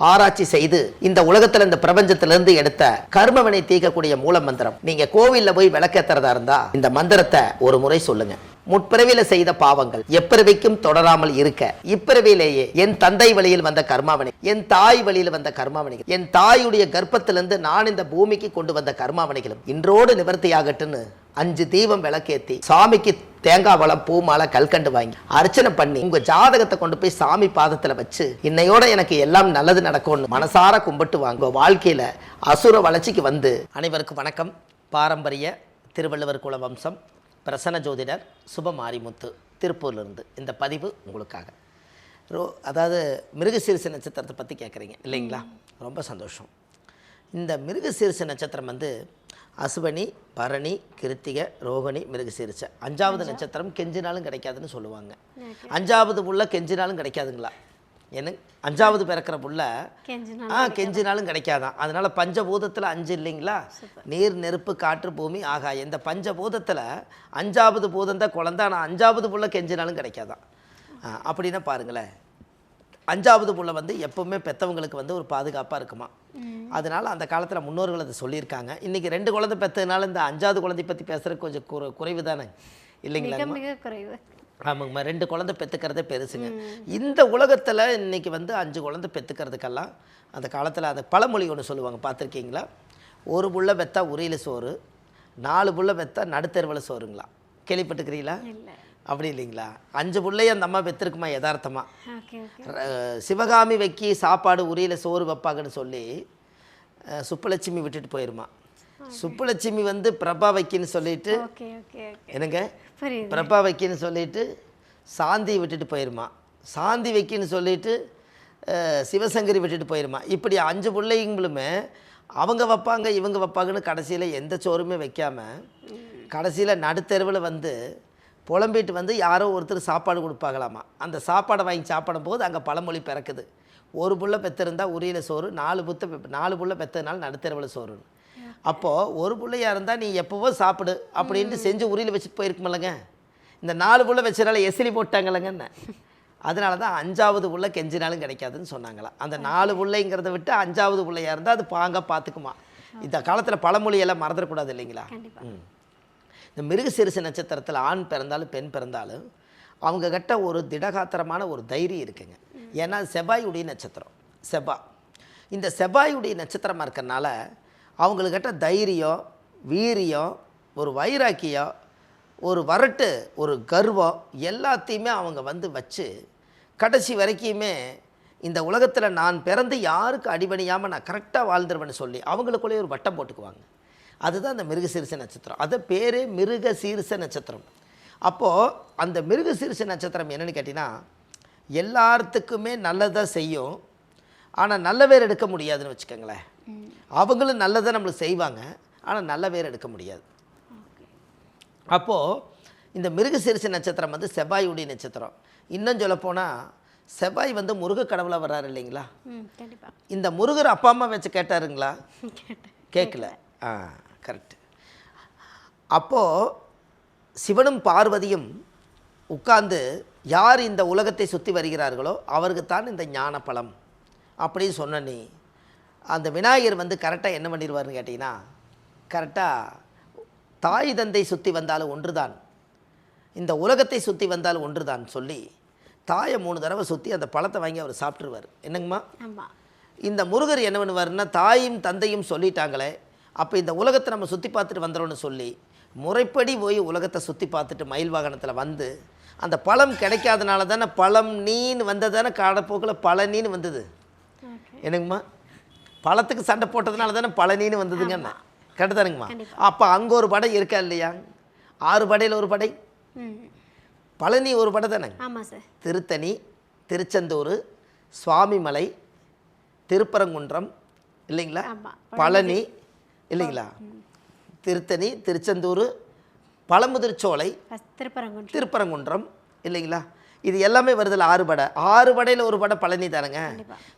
ஆராய்ச்சி செய்து இந்த உலகத்துல இந்த பிரபஞ்சத்திலிருந்து எடுத்த கர்மவினை தீர்க்கக்கூடிய மூல மந்திரம். நீங்க கோவில்ல போய் விளக்கேத்துறதா இருந்தா இந்த மந்திரத்தை ஒரு முறை சொல்லுங்க. முற்பிறவியில செய்த பாவங்கள் எப்பிறவிக்கும் தொடராமல் இருக்க இப்பிறவியிலேயே என் தந்தை வழியில் வந்த கர்மாவனை, என் தாய் வழியில் வந்த கர்மாவனைகள், என் தாயுடைய கர்ப்பத்திலிருந்து நான் இந்த பூமிக்கு கொண்டு வந்த கர்மாவனைகளும் இன்றோடு நிவர்த்தியாகட்டுன்னு 5 தீபம் விளக்கேத்தி சாமிக்கு தேங்காய் வளம் பூ மாலை கல்கண்டு வாங்கி அர்ச்சனை பண்ணி உங்க ஜாதகத்தை கொண்டு போய் சாமி பாதத்துல வச்சு இன்னையோட எனக்கு எல்லாம் நல்லது நடக்கும்னு மனசார கும்பிட்டு வாங்க. வாழ்க்கையில அசுர வளர்ச்சிக்கு வந்து. அனைவருக்கும் வணக்கம். பாரம்பரிய திருவள்ளுவர் குல வம்சம் பிரசன்ன ஜோதிடர் சுப மாரிமுத்து திருப்பூர்லேருந்து இந்த பதிவு உங்களுக்காக. அதாவது மிருகசீரிஷ நட்சத்திரத்தை பற்றி கேட்குறீங்க இல்லைங்களா? ரொம்ப சந்தோஷம். இந்த மிருகசீரிஷ நட்சத்திரம் வந்து அசுவனி, பரணி, கிருத்திகை, ரோகிணி, மிருகசீரிஷ 5வது நட்சத்திரம் கெஞ்சினாலும் கிடைக்காதுன்னு சொல்லுவாங்க. 5வது புள்ள கெஞ்சினாலும் கிடைக்காதுங்களா? ஏன்னு 5வது பிறக்கிற புள்ள கெஞ்சினாலும் கிடைக்காதான். அதனால பஞ்சபூதத்தில் 5 இல்லைங்களா? நீர், நெருப்பு, காற்று, பூமி, ஆகாயம். இந்த பஞ்சபூதத்தில் 5வது பூதம் தான் குழந்தை. ஆனால் 5வது புள்ள கெஞ்சினாலும் கிடைக்காதான். அப்படின்னா பாருங்களேன், 5வது புள்ள வந்து எப்பவுமே பெற்றவங்களுக்கு வந்து ஒரு பாதுகாப்பாக இருக்குமா. அதனால அந்த காலத்தில் முன்னோர்கள் அதை சொல்லியிருக்காங்க. இன்றைக்கி 2 குழந்தை பெற்றதுனால இந்த 5வது குழந்தை பற்றி பேசுகிறதுக்கு கொஞ்சம் குறைவு தானே இல்லைங்களா? மிக குறைவு. ஆமாங்கம்மா, 2 குழந்தை பெற்றுக்கிறதே பெருசுங்க. இந்த உலகத்தில் இன்றைக்கி வந்து 5 குழந்தை பெற்றுக்கிறதுக்கெல்லாம் அந்த காலத்தில் அந்த பழமொழி ஒன்று சொல்லுவாங்க, பார்த்துருக்கீங்களா? 1 புள்ள பெற்றா உரியில் சோறு, 4 புள்ள பெற்றா நடுத்தெருவில் சோறுங்களா? கேள்விப்பட்டுக்கிறீங்களா? அப்படி இல்லைங்களா? 5 பிள்ளையும் அந்த அம்மா பெற்றிருக்குமா யதார்த்தமாக. சிவகாமி வைக்கி சாப்பாடு உரியில் சோறு வைப்பாங்கன்னு சொல்லி சுப்புலட்சுமி விட்டுட்டு போயிருமா. சுப்புலட்சுமி வந்து பிரபா வைக்கின்னு சொல்லிட்டு என்னங்க பிரபா வைக்கின்னு சொல்லிட்டு சாந்தி விட்டுட்டு போயிருமா. சாந்தி வைக்கின்னு சொல்லிட்டு சிவசங்கரி விட்டுட்டு போயிருமா. இப்படி 5 பிள்ளைங்களுமே அவங்க வைப்பாங்க இவங்க வைப்பாங்கன்னு கடைசியில் எந்த சோறுமே வைக்காமல் கடைசியில் நடுத்தெருவில் வந்து புலம்பிட்டு வந்து யாரோ ஒருத்தர் சாப்பாடு கொடுப்பாங்களாமா. அந்த சாப்பாடை வாங்கி சாப்பிடும் போது அங்கே பழமொழி பிறக்குது, 1 புள்ள பெற்றிருந்தால் உரியில் சோறு, 4 புள்ள பெற்றதுனால நடுத்தெருவில் சோறு. அப்போது 1 பிள்ளையாக இருந்தால் நீ எப்போவோ சாப்பிடு அப்படின்ட்டு செஞ்சு உரியில் வச்சுட்டு போயிருக்குமில்லங்க. இந்த 4 புள்ள வச்சனால எசிலி போட்டாங்கல்லங்கன்னு. அதனால தான் 5வது புள்ள கெஞ்சினாலும் கிடைக்காதுன்னு சொன்னாங்களாம். அந்த 4 பிள்ளைங்கிறத விட்டு 5வது பிள்ளையாக இருந்தால் அது பாங்க பார்த்துக்குமா. இந்த காலத்தில் பழமொழியெல்லாம் மறந்துடக்கூடாது இல்லைங்களா? இந்த மிருகசீரிஷ நட்சத்திரத்தில் ஆண் பிறந்தாலும் பெண் பிறந்தாலும் அவங்கக்கிட்ட ஒரு திடகாத்திரமான ஒரு தைரியம் இருக்குங்க. ஏன்னா செவ்வாயுடைய நட்சத்திரம் செவ்வாய். இந்த செவ்வாயுடைய நட்சத்திரமாக இருக்கிறனால அவங்கக்கிட்ட தைரியம், வீரியம், ஒரு வைராக்கியம், ஒரு வரட்டு, ஒரு கர்வம் எல்லாத்தையுமே அவங்க வந்து வச்சு கடைசி வரைக்குமே இந்த உலகத்தில் நான் பிறந்து யாருக்கு அடிபணியாமல் நான் கரெக்டாக வாழ்ந்துருவேன்னு சொல்லி அவங்களுக்குள்ளேயே ஒரு வட்டம் போட்டுக்குவாங்க. அதுதான் அந்த மிருகசீரிஷ நட்சத்திரம். அது பேரே மிருகசீரிஷ நட்சத்திரம். அப்போது அந்த மிருகசீரிஷ நட்சத்திரம் என்னென்னு கேட்டிங்கன்னா எல்லாத்துக்குமே நல்லதாக செய்யும், ஆனால் நல்ல பேர் எடுக்க முடியாதுன்னு வச்சுக்கோங்களேன். அவங்களும் நல்லதை நம்மளுக்கு செய்வாங்க, ஆனால் நல்ல பேர் எடுக்க முடியாது. அப்போது இந்த மிருகசீரிஷ நட்சத்திரம் வந்து செவ்வாயுடைய நட்சத்திரம். இன்னும் சொல்லப்போனால் செவ்வாய் வந்து முருக கடவுளாக வர்றாரு இல்லைங்களா? இந்த முருகர் அப்பா அம்மா வச்சு கேட்டாருங்களா? கேட்கல. கரெக்டு. அப்போது சிவனும் பார்வதியும் உட்கார்ந்து யார் இந்த உலகத்தை சுற்றி வருகிறார்களோ அவருக்குத்தான் இந்த ஞான பலம் அப்படின்னு சொன்ன நீ அந்த விநாயகர் வந்து கரெக்டாக என்ன பண்ணிடுவார்னு கேட்டிங்கன்னா, கரெக்டாக தாய் தந்தை சுற்றி வந்தாலும் ஒன்று தான், இந்த உலகத்தை சுற்றி வந்தாலும் ஒன்று தான் சொல்லி தாயை 3 தடவை சுற்றி அந்த பழத்தை வாங்கி அவர் சாப்பிட்ருவார். என்னங்கம்மா? இந்த முருகர் என்ன பண்ணுவார்னா, தாயும் தந்தையும் சொல்லிட்டாங்களே அப்போ இந்த உலகத்தை நம்ம சுற்றி பார்த்துட்டு வந்துடும்னு சொல்லி முறைப்படி போய் உலகத்தை சுற்றி பார்த்துட்டு மயில் வாகனத்தில் வந்து அந்த பழம் கிடைக்காதனால தானே பழம் நீன்னு வந்ததானே காடப்போக்கில் பழனின்னு வந்தது. என்னங்கம்மா? பழத்துக்கு சண்டை போட்டதுனால தானே பழனின்னு வந்ததுங்கண்ணா. கரெக்டு தானுங்கம்மா? அப்போ அங்கே ஒரு படை இருக்கா இல்லையா? 6 படையில் ஒரு படை, பழனி ஒரு படை தானே. திருத்தணி, திருச்செந்தூர், சுவாமிமலை, திருப்பரங்குன்றம் இல்லைங்களா? பழனி இல்லைங்களா? திருத்தணி, திருச்செந்தூர், பழமுதிர்ச்சோலை, திருப்பரங்குன்றம் இல்லைங்களா? இது எல்லாமே வருதில்ல 6 படை. 6 படையில் ஒரு படை பழனி தானுங்க.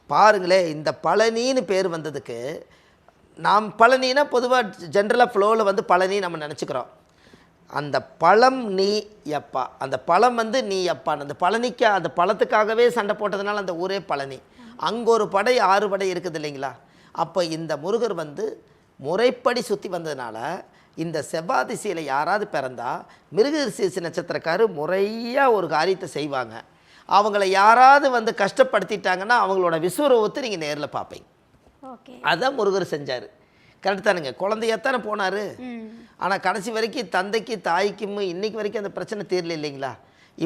பாருங்களேன், இந்த பழனின்னு பேர் வந்ததுக்கு நாம் பழனினா பொதுவாக ஜென்ரலாக ஃப்ளோவில் வந்து பழனி நம்ம நினச்சிக்கிறோம். அந்த பழம் நீ எப்பா, அந்த பழம் வந்து நீ எப்பான்னு அந்த பழனிக்கு அந்த பழத்துக்காகவே சண்டை போட்டதுனால அந்த ஊரே பழனி. அங்கே ஒரு படை 6 படை இருக்குது இல்லைங்களா? அப்போ இந்த முருகர் வந்து முறைப்படி சுற்றி வந்ததுனால இந்த செவ்வாய் திசையில் யாராவது பிறந்தா மிருகசீரிஷ நட்சத்திரக்காரர் முறையாக ஒரு காரியத்தை செய்வாங்க. அவங்கள யாராவது வந்து கஷ்டப்படுத்திட்டாங்கன்னா அவங்களோட விஸ்வரூபத்தை நீங்கள் நேரில் பார்ப்பீங்க. அதான் முருகர் செஞ்சார். கரெக்ட் தானுங்க? குழந்தையாத்தானே போனார். ஆனால் கடைசி வரைக்கும் தந்தைக்கு தாய்க்கும் இன்றைக்கி வரைக்கும் அந்த பிரச்சனை தீரல இல்லைங்களா?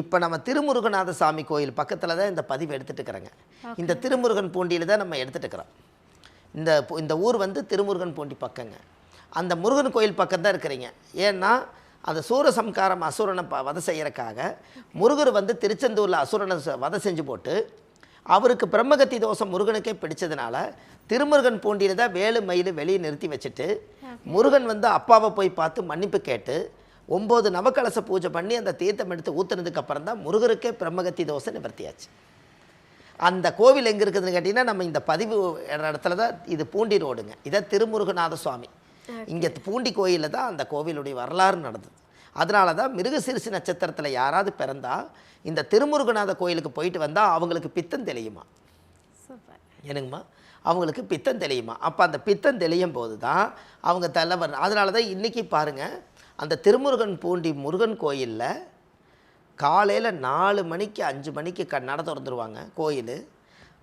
இப்போ நம்ம திருமுருகநாத சாமி கோயில் பக்கத்தில் தான் இந்த பதிவு எடுத்துகிட்டு இருக்கிறோங்க. இந்த திருமுருகன் பூண்டியில் தான் நம்ம எடுத்துகிட்டு இருக்கிறோம். இந்த ஊர் வந்து திருமுருகன் பூண்டி பக்கங்க. அந்த முருகன் கோயில் பக்கம் தான் இருக்கிறீங்க. ஏன்னா அந்த சூரசம்காரம் அசுரனை வதை செய்யறதுக்காக முருகர் வந்து திருச்செந்தூரில் அசுரனை வதை செஞ்சு போட்டு அவருக்கு பிரம்மகத்தி தோஷம் முருகனுக்கே பிடிச்சதுனால திருமுருகன் பூண்டியில் தான் வேலு மயில் வெளியே நிறுத்தி வச்சுட்டு முருகன் வந்து அப்பாவை போய் பார்த்து மன்னிப்பு கேட்டு 9 நவக்கலச பூஜை பண்ணி அந்த தீர்த்தம் எடுத்து ஊற்றுனதுக்கு அப்புறம் தான் முருகருக்கே பிரம்மகத்தி தோஷம் நிவர்த்தியாச்சு. அந்த கோவில் எங்கே இருக்குதுன்னு கேட்டிங்கன்னா நம்ம இந்த பதிவு இடத்துல தான், இது பூண்டி ரோடுங்க. இதை திருமுருகநாத சுவாமி இங்கே பூண்டி கோயிலில் தான் அந்த கோவிலுடைய வரலாறு நடந்தது. அதனால தான் மிருகசீரிஷ நட்சத்திரத்தில் யாராவது பிறந்தா இந்த திருமுருகநாத கோயிலுக்கு போயிட்டு வந்தால் அவங்களுக்கு பித்தம் தெளியுமா? என்னங்கம்மா? அவங்களுக்கு பித்தம் தெளியுமா? அப்போ அந்த பித்தம் தெளியும் போது தான் அவங்க தலைவர். அதனால தான் இன்றைக்கி பாருங்கள், அந்த திருமுருகன் பூண்டி முருகன் கோயிலில் காலையில் 4 மணிக்கு 5 மணிக்கு நடை திறந்துருவாங்க கோயில்.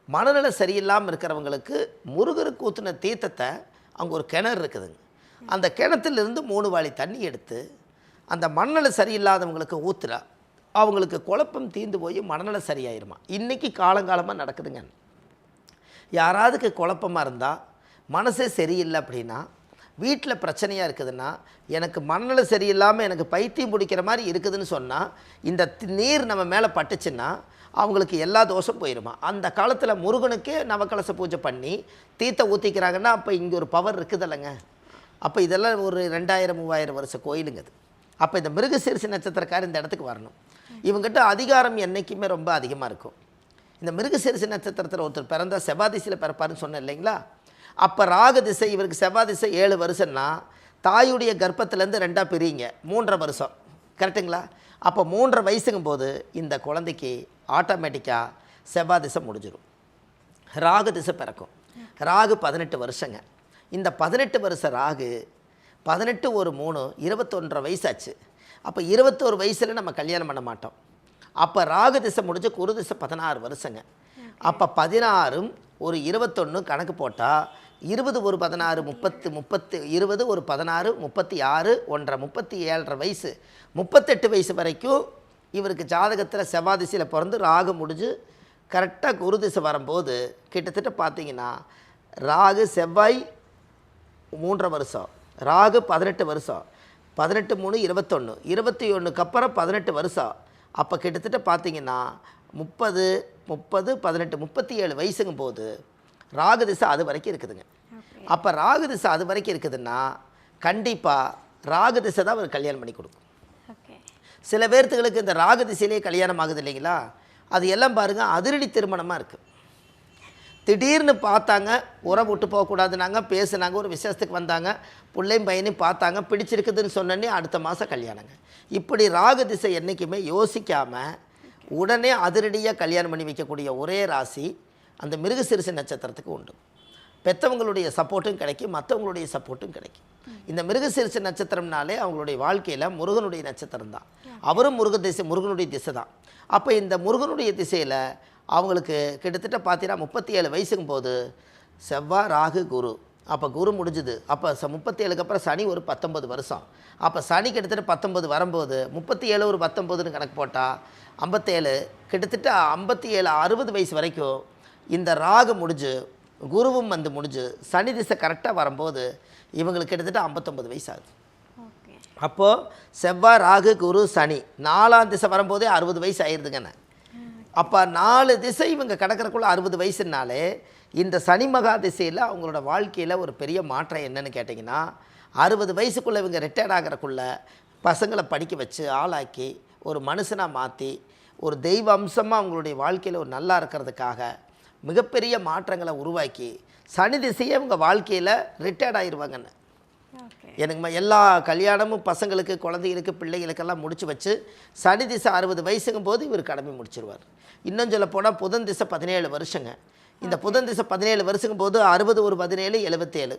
மனநல சரியில்லாமல் இருக்கிறவங்களுக்கு முருகருக்கு ஊற்றின தீர்த்தத்தை அங்கே ஒரு கிணறு இருக்குதுங்க. அந்த கிணத்துலேருந்து 3 வாளி தண்ணி எடுத்து அந்த மனநல சரியில்லாதவங்களுக்கு ஊற்றுறா அவங்களுக்கு குழப்பம் தீர்ந்து போய் மனநல சரியாயிருமா. இன்றைக்கி காலங்காலமாக நடக்குதுங்க. யாராவதுக்கு குழப்பமாக இருந்தால் மனசே சரியில்லை அப்படின்னா, வீட்டில் பிரச்சனையாக இருக்குதுன்னா, எனக்கு மனநல சரியில்லாமல் எனக்கு பைத்தியம் பிடிக்கிற மாதிரி இருக்குதுன்னு சொன்னால் இந்த நீர் நம்ம மேலே பட்டுச்சுன்னா அவங்களுக்கு எல்லா தோஷம் போயிடுமா. அந்த காலத்தில் முருகனுக்கே நவக்கலச பூஜை பண்ணி தீர்த்த ஊற்றிக்கிறாங்கன்னா அப்போ இங்கே ஒரு பவர் இருக்குதில்லைங்க. அப்போ இதெல்லாம் ஒரு 2000-3000 வருஷ கோயிலுங்க அது. அப்போ இந்த மிருகசீரிஷ நட்சத்திரக்காரர் இந்த இடத்துக்கு வரணும். இவங்ககிட்ட அதிகாரம் என்றைக்குமே ரொம்ப அதிகமாக இருக்கும். இந்த மிருகசீரிஷ நட்சத்திரத்தில் ஒருத்தர் பிறந்தா செவ்வாய் திசையில் பிறப்பாருன்னு சொன்னேன் இல்லைங்களா? அப்போ ராகு திசை, இவருக்கு செவ்வாய் திசை 7 வருஷம்னா தாயுடைய கர்ப்பத்திலேருந்து 2ஆக பிரிங்க 3.5 வருஷம். கரெக்டுங்களா? அப்போ 3.5 வயசுங்கும் போது இந்த குழந்தைக்கு ஆட்டோமேட்டிக்காக செவ்வாய் திசை முடிஞ்சிடும். ராகு திசை பிறக்கும். ராகு 18 வருஷங்க. இந்த 18 வருஷ ராகு 18 ஒரு 3 21.5 வயசாச்சு. அப்போ 21 வயசில் நம்ம கல்யாணம் பண்ண மாட்டோம். அப்போ ராகு திசை முடிஞ்ச குரு திசை 16 வருஷங்க. அப்போ 16 ஒரு 21 கணக்கு போட்டால் 20 ஒரு 16 30 20 ஒரு 16 36 1.5 37.5 வயசு 38 வயசு வரைக்கும் இவருக்கு ஜாதகத்தில் செவ்வாய் திசையில் பிறந்து ராகு முடிஞ்சு கரெக்டாக குரு திசை வரும்போது கிட்டத்தட்ட பார்த்தீங்கன்னா ராகு செவ்வாய் 3.5 வருஷம், ராகு 18 வருஷம், 18 3 21 21க்கு அப்புறம் 18 வருஷம். அப்போ கிட்டத்தட்ட பார்த்தீங்கன்னா 30 18 37 வயசுங்கும் போது ராகு திசை அது வரைக்கும் இருக்குதுங்க. அப்போ ராகு திசை அது வரைக்கும் இருக்குதுன்னா கண்டிப்பாக ராகு திசை தான் அவர் கல்யாணம் பண்ணி கொடுக்கும். சில பேர்த்துகளுக்கு இந்த ராகு திசையிலே கல்யாணம் ஆகுது இல்லைங்களா? அது எல்லாம் பாருங்கள் அதிரடி திருமணமாக இருக்குது. திடீர்னு பார்த்தாங்க, உரம் விட்டு போகக்கூடாதுனாங்க, பேசுனாங்க, ஒரு விசேஷத்துக்கு வந்தாங்க, பிள்ளையும் பையனையும் பார்த்தாங்க, பிடிச்சிருக்குதுன்னு சொன்னோன்னே அடுத்த மாதம் கல்யாணங்க. இப்படி ராகு திசை என்றைக்குமே யோசிக்காமல் உடனே அதிரடியாக கல்யாணம் பண்ணி வைக்கக்கூடிய ஒரே ராசி அந்த மிருகசீரிஷ நட்சத்திரத்துக்கு உண்டு. பெற்றவங்களுடைய சப்போர்ட்டும் கிடைக்கும், மற்றவங்களுடைய சப்போர்ட்டும் கிடைக்கும். இந்த மிருகசீரிஷ நட்சத்திரம்னாலே அவங்களுடைய வாழ்க்கையில் முருகனுடைய நட்சத்திரம் தான். அவரும் முருகனுடைய திசை தான். அப்போ இந்த முருகனுடைய திசையில் அவங்களுக்கு கிட்டத்தட்ட பார்த்தீங்கன்னா 37 வயசுக்கும் போது செவ்வாய் ராகு குரு. அப்போ குரு முடிஞ்சுது. அப்போ 37க்கு அப்புறம் சனி ஒரு 19 வருஷம். அப்போ சனி கிட்டத்தட்ட 19 வரும்போது 37 ஒரு 19ன்னு கணக்கு போட்டால் 57 கிட்டத்தட்ட 57 60 வயசு வரைக்கும் இந்த ராகு முடிஞ்சு குருவும் வந்து முடிஞ்சு சனி திசை கரெக்டாக வரும்போது இவங்களுக்கு கிட்டத்தட்ட 59 வயசு ஆகுது. அப்போது செவ்வாய் ராகு குரு சனி 4ஆம் திசை வரும்போதே 60 வயசு ஆயிடுதுங்கண்ணே. அப்போ 4 திசை இவங்க கிடக்கிறக்குள்ள 60 வயசுனாலே இந்த சனி மகா திசையில் அவங்களோட வாழ்க்கையில் ஒரு பெரிய மாற்றம் என்னன்னு கேட்டிங்கன்னா 60 வயசுக்குள்ளே இவங்க ரிட்டையர்ட் ஆகிறக்குள்ள பசங்களை படிக்க வச்சு ஆளாக்கி ஒரு மனுஷனாக மாற்றி ஒரு தெய்வ அம்சமாக அவங்களுடைய வாழ்க்கையில் ஒரு நல்லா இருக்கிறதுக்காக மிகப்பெரிய மாற்றங்களை உருவாக்கி சனி திசையே இவங்க வாழ்க்கையில் ரிட்டையர்ட் ஆகிடுவாங்கன்னு. எனக்குமா எல்லா கல்யாணமும் பசங்களுக்கு குழந்தைகளுக்கு பிள்ளைகளுக்கெல்லாம் முடிச்சு வச்சு சனி திசை 60 வயசுங்கும் போது இவர் கடமை முடிச்சிருவார். இன்னும் சொல்ல போனால் புதன் திசை 17 வருஷங்க. இந்த புதன் திசை 17 வருஷங்கும் போது 60 ஒரு 17 77.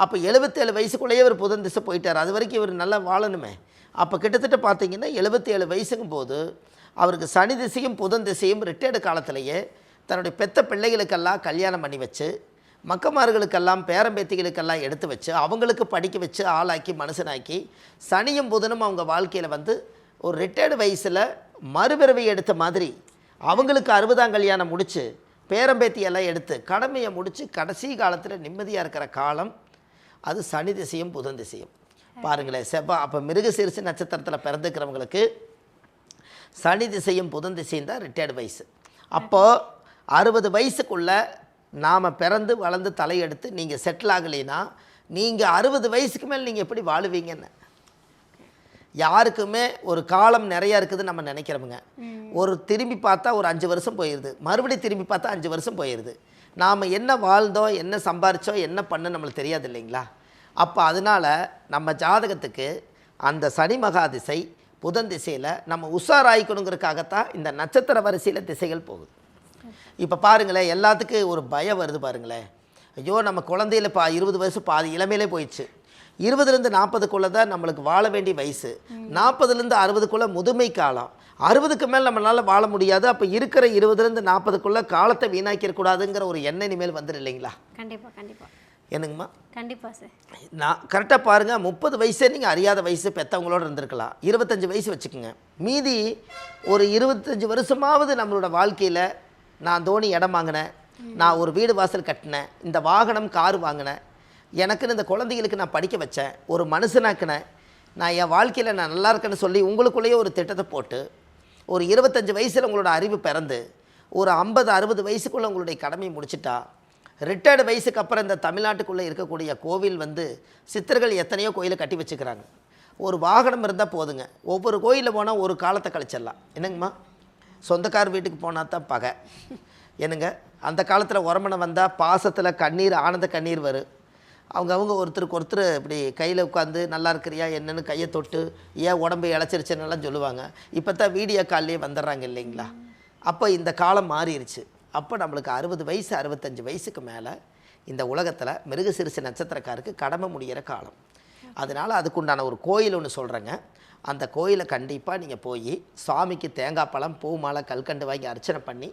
அப்போ 77 வயசுக்குள்ளேயே இவர் புதன் திசை போயிட்டார். அது வரைக்கும் இவர் நல்லா வாழணுமே. அப்போ கிட்டத்தட்ட பார்த்தீங்கன்னா 77 வயசுங்கும் போது அவருக்கு சனி திசையும் புதன் திசையும் ரிட்டையர்டு காலத்திலேயே தன்னுடைய பெத்த பிள்ளைகளுக்கெல்லாம் கல்யாணம் பண்ணி வச்சு, மக்கமார்களுக்கெல்லாம் பேரம்பேத்திகளுக்கெல்லாம் எடுத்து வச்சு, அவங்களுக்கு படிக்க வச்சு ஆளாக்கி மனுஷனாக்கி, சனியும் புதனும் அவங்க வாழ்க்கையில் வந்து ஒரு ரிட்டையர்டு வயசில் மறுபிறவை எடுத்த மாதிரி அவங்களுக்கு 60ஆம் கல்யாணம் முடித்து பேரம்பேத்தியெல்லாம் எடுத்து கடமையை முடித்து கடைசி காலத்தில் நிம்மதியாக இருக்கிற காலம் அது சனி திசையும் புதன் திசையும். பாருங்களேன், செவ்வாய் அப்போ மிருகசீரிஷ நட்சத்திரத்தில் பிறந்துக்கிறவங்களுக்கு சனி திசையும் புதன் திசையும் தான் ரிட்டையர்டு வயசு. அப்போது 60 வயசுக்குள்ளே நாம் பிறந்து வளர்ந்து தலையெடுத்து நீங்கள் செட்டில் ஆகலைன்னா நீங்கள் 60 வயசுக்கு மேலே நீங்கள் எப்படி வாழுவீங்கன்னு. யாருக்குமே ஒரு காலம் நிறையா இருக்குது நம்ம நினைக்கிறோமுங்க. ஒரு திரும்பி பார்த்தா ஒரு 5 வருஷம் போயிடுது, மறுபடியும் திரும்பி பார்த்தா 5 வருஷம் போயிடுது. நாம் என்ன வாழ்ந்தோம், என்ன சம்பாரித்தோம், என்ன பண்ண நம்மளுக்கு தெரியாது இல்லைங்களா. அப்போ அதனால் நம்ம ஜாதகத்துக்கு அந்த சனி மகா திசை புதன் திசையில் நம்ம உஷாராயிக்கணுங்கிறதுக்காகத்தான் இந்த நட்சத்திர வரிசையில் திசைகள் போகுது. இப்போ பாருங்களேன், எல்லாத்துக்கும் ஒரு பயம் வருது பாருங்களேன். ஐயோ நம்ம குழந்தையில் 20 வயசு பாதி இளமையிலே போயிடுச்சு. 20லேருந்து 40க்குள்ளே தான் நம்மளுக்கு வாழ வேண்டிய வயசு. 40லேருந்து 60க்குள்ளே முதுமை காலம். 60க்கு மேலே நம்மளால் வாழ முடியாது. அப்போ இருக்கிற 20லேருந்து 40க்குள்ளே காலத்தை வீணாக்கிடக்கூடாதுங்கிற ஒரு எண்ணம் இனிமேல் வந்துடும் இல்லைங்களா. கண்டிப்பாக கண்டிப்பாக. என்னங்கம்மா? கண்டிப்பாக சார். நான் கரெக்டாக பாருங்கள், 30 வயசே நீங்கள் அறியாத வயசு பெற்றவங்களோட இருந்திருக்கலாம். 25 வயசு வச்சுக்கோங்க. மீதி ஒரு 25 வருஷமாவது நம்மளோட வாழ்க்கையில் நான் தோனி இடம் வாங்கினேன், நான் ஒரு வீடு வாசல் கட்டினேன், இந்த வாகனம் கார் வாங்கினேன், எனக்குன்னு இந்த குழந்தைகளுக்கு நான் படிக்க வச்சேன், ஒரு மனுஷனாக்கினேன், நான் என் வாழ்க்கையில் நான் நல்லா இருக்கேன்னு சொல்லி உங்களுக்குள்ளேயே ஒரு திட்டத்தை போட்டு ஒரு 25 வயசில் உங்களோட அறிவு பிறந்து ஒரு 50-60 வயசுக்குள்ளே உங்களுடைய கடமையை முடிச்சிட்டா, ரிட்டையர்டு வயசுக்கு அப்புறம் இந்த தமிழ்நாட்டுக்குள்ளே இருக்கக்கூடிய கோவில் வந்து சித்தர்கள் எத்தனையோ கோயிலை கட்டி வச்சுக்கிறாங்க. ஒரு வாகனம் இருந்தால் போதுங்க, ஒவ்வொரு கோயிலில் போனால் ஒரு காலத்தை கழிச்சிடலாம். என்னங்கம்மா, சொந்தக்கார் வீட்டுக்கு போனால் தான் பகை என்னங்க. அந்த காலத்தில் உரமனை வந்தால் பாசத்தில் கண்ணீர், ஆனந்த கண்ணீர் வரும். அவங்க ஒருத்தருக்கு ஒருத்தர் இப்படி கையில் உட்காந்து நல்லா இருக்கிறியா என்னன்னு கையை தொட்டு ஏன் உடம்பு இழைச்சிருச்சுன்னெல்லாம் சொல்லுவாங்க. இப்போ தான் வீடியோ கால்லேயே வந்துடுறாங்க இல்லைங்களா. அப்போ இந்த காலம் மாறிடுச்சு. அப்போ நம்மளுக்கு 60 வயசு 65 வயசுக்கு மேலே இந்த உலகத்தில் மிருகசீரிஷ நட்சத்திரக்காருக்கு கடமை முடிகிற காலம். அதனால் அதுக்குண்டான ஒரு கோயில் ஒன்று சொல்கிறேங்க. அந்த கோயிலை கண்டிப்பாக நீங்கள் போய் சாமிக்கு தேங்காய் பழம், பூ மாலை, கல்கண்டு வாங்கி அர்ச்சனை பண்ணி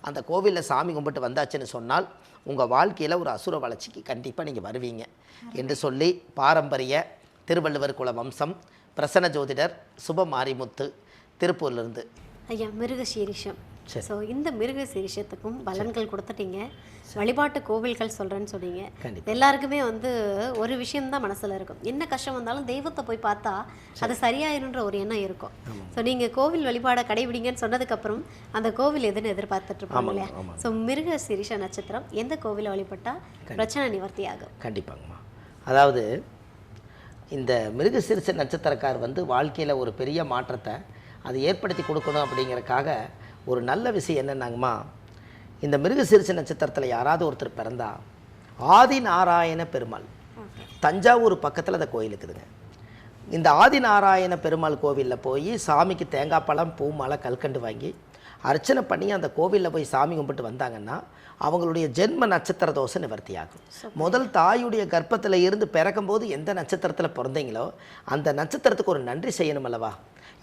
அந்த கோவிலில் சாமி கும்பிட்டு வந்தாச்சுன்னு சொன்னால் உங்கள் வாழ்க்கையில் ஒரு அசுர வளர்ச்சிக்கு கண்டிப்பாக நீங்கள் வருவீங்க என்று சொல்லி, பாரம்பரிய திருவள்ளுவர் குல வம்சம், பிரசன்ன ஜோதிடர் சுப மாரிமுத்து, திருப்பூர்லேருந்து. ஐயா, மிருகசீரிஷம். ஸோ இந்த மிருகசீரிஷத்துக்கும் பலன்கள் கொடுத்துட்டீங்க, வழிபாட்டு கோவில்கள் சொல்கிறேன்னு சொன்னீங்க. எல்லாருக்குமே வந்து ஒரு விஷயம்தான் மனசில் இருக்கும், என்ன கஷ்டம் வந்தாலும் தெய்வத்தை போய் பார்த்தா அது சரியாயிருன்ற ஒரு எண்ணம் இருக்கும். ஸோ நீங்கள் கோவில் வழிபாடை கடைபிடிங்கன்னு சொன்னதுக்கப்புறம் அந்த கோவில் எதுன்னு எதிர்பார்த்துட்டு இருப்பாங்க இல்லையா. ஸோ மிருகசீரிஷ நட்சத்திரம் எந்த கோவிலை வழிபட்டால் பிரச்சனை நிவர்த்தி ஆகும்? கண்டிப்பாங்கம்மா. அதாவது இந்த மிருகசீரிஷ நட்சத்திரக்கார் வந்து வாழ்க்கையில் ஒரு பெரிய மாற்றத்தை அது ஏற்படுத்தி கொடுக்கணும் அப்படிங்கிறக்காக ஒரு நல்ல விஷயம் என்னன்னாங்கம்மா, இந்த மிருகசீரிஷ நட்சத்திரத்தில் யாராவது ஒருத்தர் பிறந்தா ஆதிநாராயண பெருமாள், தஞ்சாவூர் பக்கத்தில் அந்த கோயில் இருக்குதுங்க. இந்த ஆதிநாராயண பெருமாள் கோவிலில் போய் சாமிக்கு தேங்காய் பழம், பூ மாலை, கல்கண்டு வாங்கி அர்ச்சனை பண்ணி அந்த கோவிலில் போய் சாமி கும்பிட்டு வந்தாங்கன்னா அவங்களுடைய ஜென்ம நட்சத்திர தோஷம் நிவர்த்தி ஆகும். முதல் தாயுடைய கர்ப்பத்தில் இருந்து பிறக்கும்போது எந்த நட்சத்திரத்தில் பிறந்தீங்களோ அந்த நட்சத்திரத்துக்கு ஒரு நன்றி செய்யணும் அல்லவா.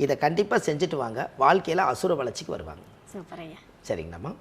இதை கண்டிப்பாக செஞ்சுட்டு வாங்க, வாழ்க்கையில் அசுர வளர்ச்சிக்கு வருவாங்க. சூப்பர் ஐயா. சரிங்கண்ணாம்மா.